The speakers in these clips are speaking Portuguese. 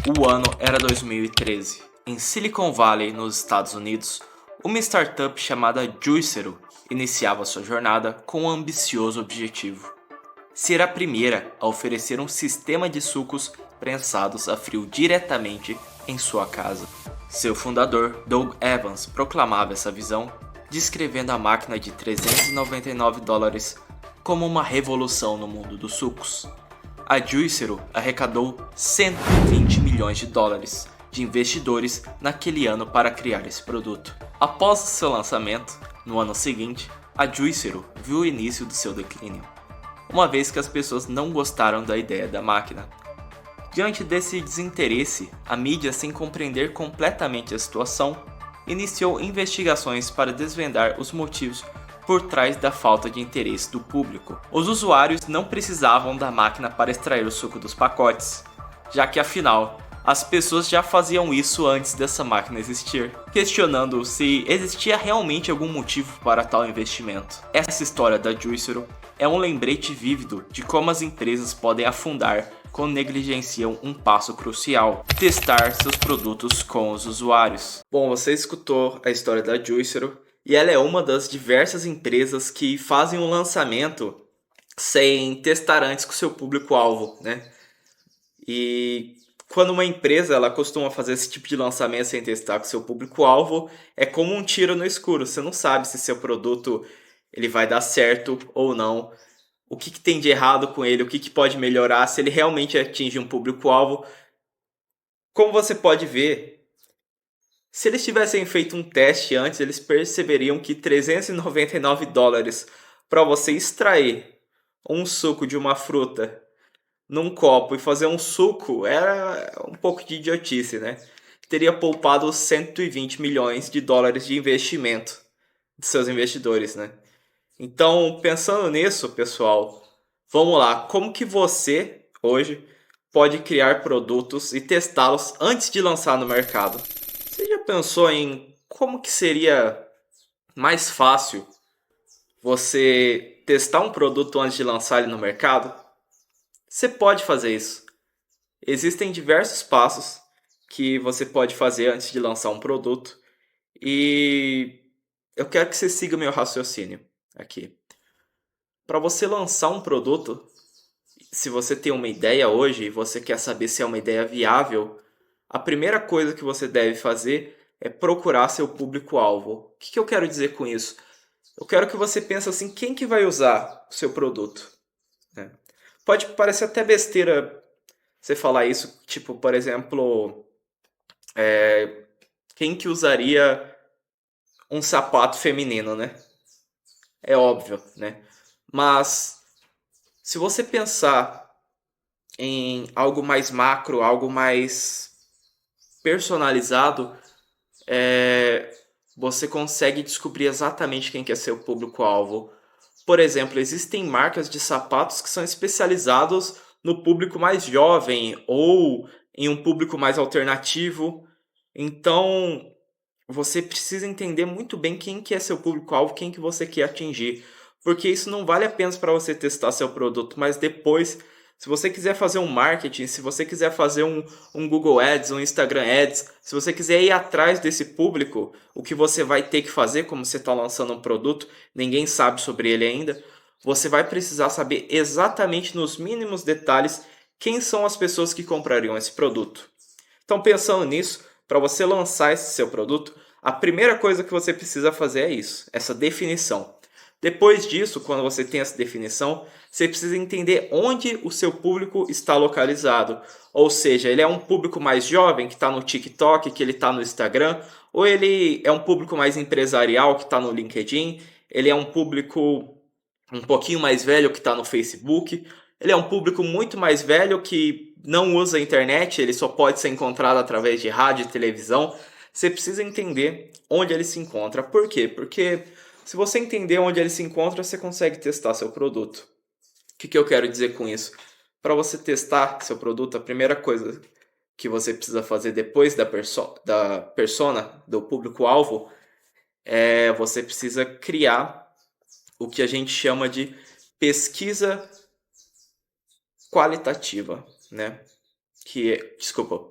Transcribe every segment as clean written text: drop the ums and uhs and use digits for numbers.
O ano era 2013. Em Silicon Valley, nos Estados Unidos, uma startup chamada Juicero iniciava sua jornada com um ambicioso objetivo: ser a primeira a oferecer um sistema de sucos prensados a frio diretamente em sua casa. Seu fundador, Doug Evans, proclamava essa visão, descrevendo a máquina de $399 como uma revolução no mundo dos sucos. A Juicero arrecadou 120 milhões de dólares de investidores naquele ano para criar esse produto. Após seu lançamento, no ano seguinte, a Juicero viu o início do seu declínio, uma vez que as pessoas não gostaram da ideia da máquina. Diante desse desinteresse, a mídia, sem compreender completamente a situação, iniciou investigações para desvendar os motivos por trás da falta de interesse do público. Os usuários não precisavam da máquina para extrair o suco dos pacotes, já que afinal, as pessoas já faziam isso antes dessa máquina existir, questionando se existia realmente algum motivo para tal investimento. Essa história da Juicero é um lembrete vívido de como as empresas podem afundar quando negligenciam um passo crucial: testar seus produtos com os usuários. Bom, você escutou a história da Juicero e ela é uma das diversas empresas que fazem um lançamento sem testar antes com o seu público-alvo, né? E quando uma empresa ela costuma fazer esse tipo de lançamento sem testar com seu público-alvo, é como um tiro no escuro. Você não sabe se seu produto ele vai dar certo ou não, o que tem de errado com ele, o que pode melhorar, se ele realmente atinge um público-alvo. Como você pode ver, se eles tivessem feito um teste antes, eles perceberiam que $399 para você extrair um suco de uma fruta num copo e fazer um suco era um pouco de idiotice, né? Teria poupado 120 milhões de dólares de investimento de seus investidores, né? Então, pensando nisso, pessoal, vamos lá. Como que você, hoje, pode criar produtos e testá-los antes de lançar no mercado? Você já pensou em como que seria mais fácil você testar um produto antes de lançar ele no mercado? Você pode fazer isso. Existem diversos passos que você pode fazer antes de lançar um produto e eu quero que você siga meu raciocínio aqui. Para você lançar um produto, se você tem uma ideia hoje e você quer saber se é uma ideia viável, a primeira coisa que você deve fazer é procurar seu público-alvo. O que eu quero dizer com isso? Eu quero que você pense assim, quem que vai usar o seu produto? Né? Pode parecer até besteira você falar isso, tipo, por exemplo, quem que usaria um sapato feminino, né? É óbvio, né? Mas se você pensar em algo mais macro, algo mais personalizado, você consegue descobrir exatamente quem quer ser o público-alvo. Por exemplo, existem marcas de sapatos que são especializados no público mais jovem ou em um público mais alternativo. Então, você precisa entender muito bem quem que é seu público-alvo, quem que você quer atingir. Porque isso não vale apenas para você testar seu produto, mas depois, se você quiser fazer um marketing, se você quiser fazer um Google Ads, um Instagram Ads, se você quiser ir atrás desse público, o que você vai ter que fazer, como você está lançando um produto, ninguém sabe sobre ele ainda, você vai precisar saber exatamente nos mínimos detalhes quem são as pessoas que comprariam esse produto. Então, pensando nisso, para você lançar esse seu produto, a primeira coisa que você precisa fazer é isso, essa definição. Depois disso, quando você tem essa definição, você precisa entender onde o seu público está localizado. Ou seja, ele é um público mais jovem que está no TikTok, que ele está no Instagram, ou ele é um público mais empresarial que está no LinkedIn, ele é um público um pouquinho mais velho que está no Facebook, ele é um público muito mais velho que não usa a internet, ele só pode ser encontrado através de rádio e televisão. Você precisa entender onde ele se encontra. Por quê? Porque se você entender onde ele se encontra, você consegue testar seu produto. O que eu quero dizer com isso? Para você testar seu produto, a primeira coisa que você precisa fazer depois da persona, do público-alvo, é você precisa criar o que a gente chama de pesquisa qualitativa, né? Desculpa,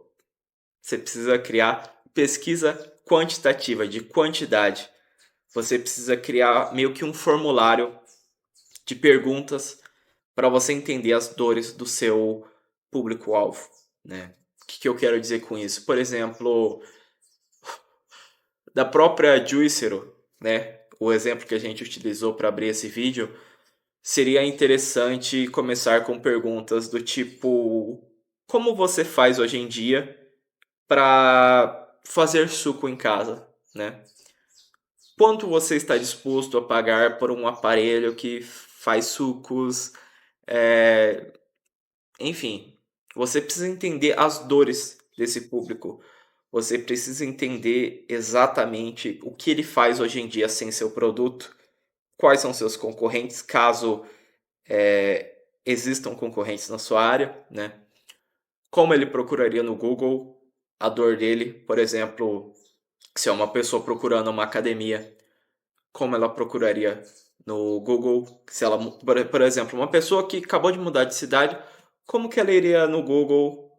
Você precisa criar pesquisa quantitativa, de quantidade. Você precisa criar meio que um formulário de perguntas para você entender as dores do seu público-alvo, né? O que eu quero dizer com isso? Por exemplo, da própria Juicero, né? O exemplo que a gente utilizou para abrir esse vídeo, seria interessante começar com perguntas do tipo: como você faz hoje em dia para fazer suco em casa, né? Quanto você está disposto a pagar por um aparelho que faz sucos? É, Enfim, você precisa entender as dores desse público. Você precisa entender exatamente o que ele faz hoje em dia sem seu produto, quais são seus concorrentes, caso existam concorrentes na sua área, né? Como ele procuraria no Google a dor dele, por exemplo, se é uma pessoa procurando uma academia, como ela procuraria no Google, se ela, por exemplo, uma pessoa que acabou de mudar de cidade, como que ela iria no Google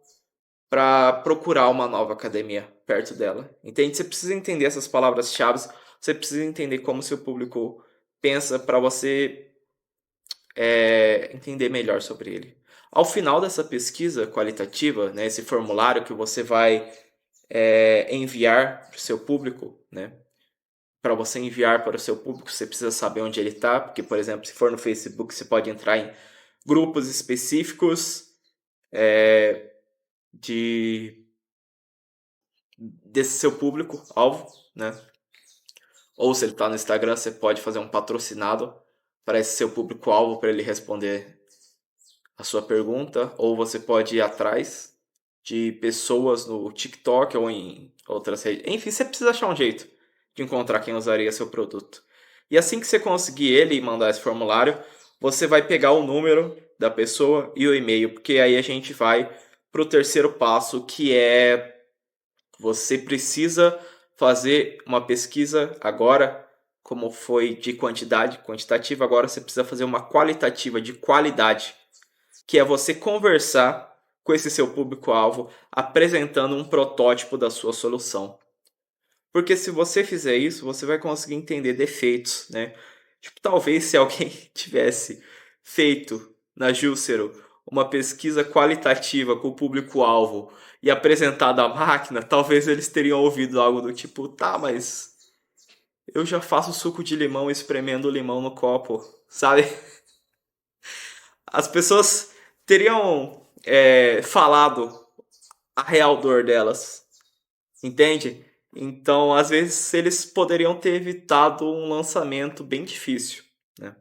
para procurar uma nova academia perto dela? Entende? Você precisa entender essas palavras-chave, você precisa entender como seu público pensa para você entender melhor sobre ele. Ao final dessa pesquisa qualitativa, né, esse formulário que você vai enviar para o seu público, né? Para você enviar para o seu público, você precisa saber onde ele está, porque, por exemplo, se for no Facebook, você pode entrar em grupos específicos de desse seu público alvo, né? Ou se ele está no Instagram, você pode fazer um patrocinado para esse seu público alvo para ele responder a sua pergunta, ou você pode ir atrás de pessoas no TikTok ou em outras redes. Enfim, você precisa achar um jeito de encontrar quem usaria seu produto. E assim que você conseguir ele e mandar esse formulário, você vai pegar o número da pessoa e o e-mail, porque aí a gente vai para o terceiro passo, que é você precisa fazer uma pesquisa agora, como foi de quantidade, quantitativa, agora você precisa fazer uma qualitativa de qualidade, que é você conversar com esse seu público-alvo, apresentando um protótipo da sua solução. Porque se você fizer isso, você vai conseguir entender defeitos, né? Tipo, talvez se alguém tivesse feito na Juicero uma pesquisa qualitativa com o público-alvo e apresentado a máquina, talvez eles teriam ouvido algo do tipo, tá, mas eu já faço suco de limão espremendo o limão no copo, sabe? As pessoas teriam falado a real dor delas, entende? Então, às vezes, eles poderiam ter evitado um lançamento bem difícil, né?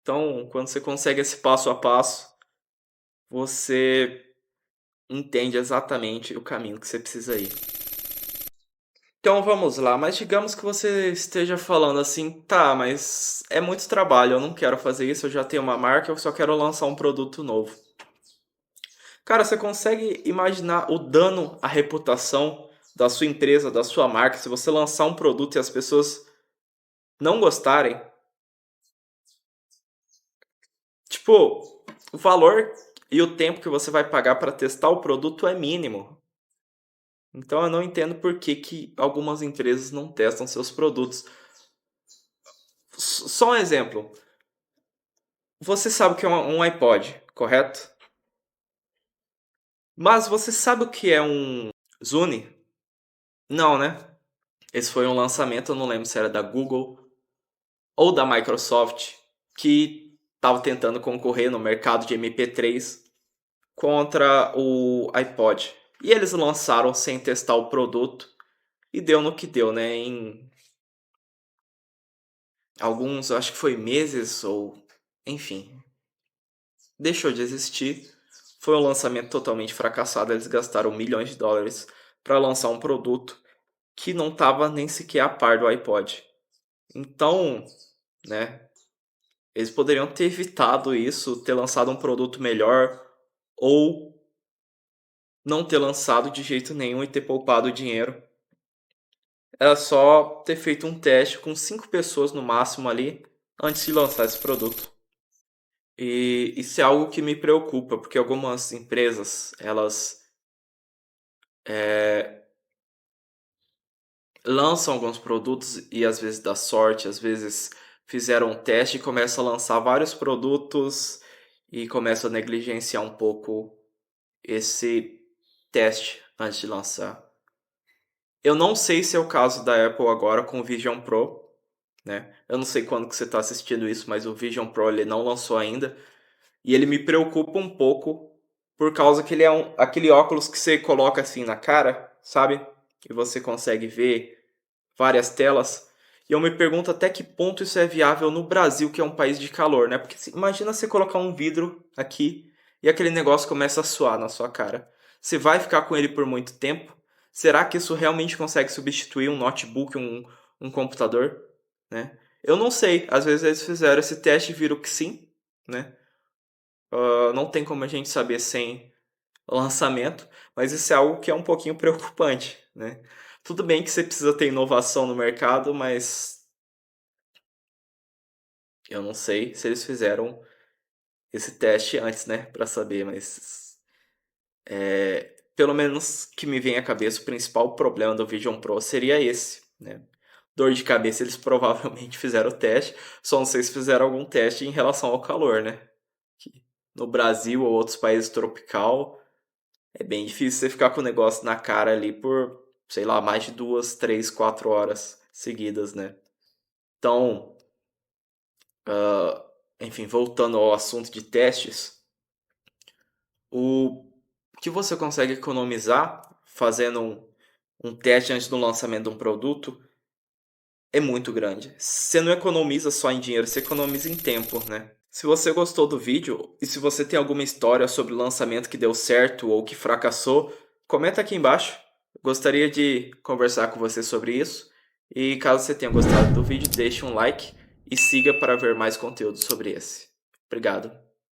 Então, quando você consegue esse passo a passo, você entende exatamente o caminho que você precisa ir. Então vamos lá, mas digamos que você esteja falando assim, tá, mas é muito trabalho, eu não quero fazer isso, eu já tenho uma marca, eu só quero lançar um produto novo. Cara, você consegue imaginar o dano à reputação da sua empresa, da sua marca, se você lançar um produto e as pessoas não gostarem? Tipo, o valor e o tempo que você vai pagar para testar o produto é mínimo. Então eu não entendo por que, que algumas empresas não testam seus produtos. Só um exemplo. Você sabe o que é um iPod, correto? Mas você sabe o que é um Zune? Não, né? Esse foi um lançamento, eu não lembro se era da Google ou da Microsoft, que estava tentando concorrer no mercado de MP3 contra o iPod. E eles lançaram sem testar o produto e deu no que deu, né? Em alguns, acho que foi meses ou enfim, deixou de existir. Foi um lançamento totalmente fracassado. Eles gastaram milhões de dólares para lançar um produto que não estava nem sequer a par do iPod. Então, né, eles poderiam ter evitado isso, ter lançado um produto melhor ou não ter lançado de jeito nenhum e ter poupado dinheiro. Era só ter feito um teste com 5 pessoas no máximo ali antes de lançar esse produto. E isso é algo que me preocupa, porque algumas empresas, elas lançam alguns produtos e às vezes dá sorte, às vezes fizeram um teste e começam a lançar vários produtos e começam a negligenciar um pouco esse teste antes de lançar. Eu não sei se é o caso da Apple agora com o Vision Pro, né? Eu não sei quando que você está assistindo isso, mas o Vision Pro ele não lançou ainda. E ele me preocupa um pouco por causa que ele é aquele óculos que você coloca assim na cara, sabe? E você consegue ver várias telas. E eu me pergunto até que ponto isso é viável no Brasil, que é um país de calor, né? Porque imagina você colocar um vidro aqui e aquele negócio começa a suar na sua cara. Você vai ficar com ele por muito tempo? Será que isso realmente consegue substituir um notebook, um computador? Né? Eu não sei. Às vezes eles fizeram esse teste e viram que sim, né? Não tem como a gente saber sem lançamento, mas isso é algo que é um pouquinho preocupante, né? Tudo bem que você precisa ter inovação no mercado, mas eu não sei se eles fizeram esse teste antes, né, para saber, mas pelo menos que me vem à cabeça, o principal problema do Vision Pro seria esse, né? Dor de cabeça, eles provavelmente fizeram o teste, só não sei se fizeram algum teste em relação ao calor, né? Que no Brasil ou outros países tropical, é bem difícil você ficar com o negócio na cara ali por, sei lá, mais de 2, 3, 4 horas seguidas, né? Então, enfim, voltando ao assunto de testes, o que você consegue economizar fazendo um teste antes do lançamento de um produto é muito grande. Você não economiza só em dinheiro, você economiza em tempo, né? Se você gostou do vídeo e se você tem alguma história sobre o lançamento que deu certo ou que fracassou, comenta aqui embaixo. Gostaria de conversar com você sobre isso. E caso você tenha gostado do vídeo, deixe um like e siga para ver mais conteúdo sobre esse. Obrigado.